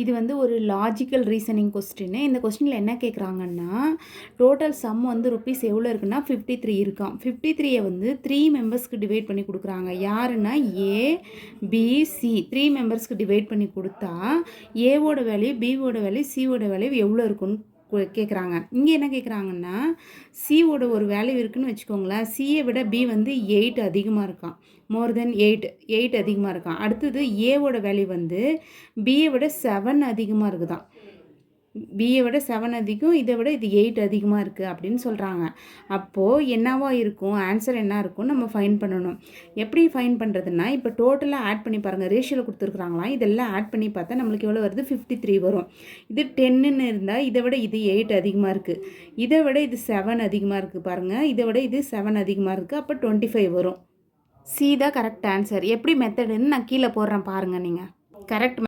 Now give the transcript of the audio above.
இது வந்து ஒரு லாஜிக்கல் ரீசனிங் கொஸ்டின். இந்த கொஸ்டினில் என்ன கேட்குறாங்கன்னா, டோட்டல் சம் வந்து ருப்பீஸ் எவ்வளோ இருக்குன்னா 53 இருக்காம். 53 வந்து 3 மெம்பர்ஸ்க்கு டிவைட் பண்ணி கொடுக்குறாங்க. யாருன்னா ஏ, பி, சி 3 மெம்பர்ஸ்க்கு டிவைட் பண்ணி கொடுத்தா ஏவோட வேல்யூ, பிவோட வேல்யூ, சியோட வேல்யூ எவ்வளோ இருக்குன்னு கேட்குறாங்க. இங்கே என்ன கேட்குறாங்கன்னா, சியோட ஒரு வேல்யூ இருக்குன்னு வச்சுக்கோங்களேன். சியை விட பி வந்து 8 அதிகமாக இருக்கான். மோர் தென் 8 அதிகமாக இருக்கான். அடுத்தது ஏவோட வேல்யூ வந்து பியை விட 7 அதிகமாக இருக்குதான். பியை விட 7 அதிகம், இதை விட இது 8 அதிகமாக இருக்குது அப்படின்னு சொல்கிறாங்க. அப்போது என்னவா இருக்கும், ஆன்சர் என்ன இருக்கும் நம்ம ஃபைன் பண்ணணும். எப்படி ஃபைன் பண்ணுறதுன்னா, இப்போ டோட்டலாக ஆட் பண்ணி பாருங்கள். ரேஷியோவில் கொடுத்துருக்குறாங்களாம், இதெல்லாம் ஆட் பண்ணி பார்த்தா நம்மளுக்கு எவ்வளோ வருது, 53 வரும். இது 10ன்னு இருந்தால் இதை விட இது 8 அதிகமாக இருக்குது, இதை விட இது 7 அதிகமாக இருக்குது பாருங்கள், இதை விட இது 7 அதிகமாக இருக்குது, அப்போ 25 வரும். சி தான் கரெக்ட் ஆன்சர். எப்படி மெத்தடுன்னு நான் கீழே போடுறேன் பாருங்கள். நீங்கள் கரெக்ட்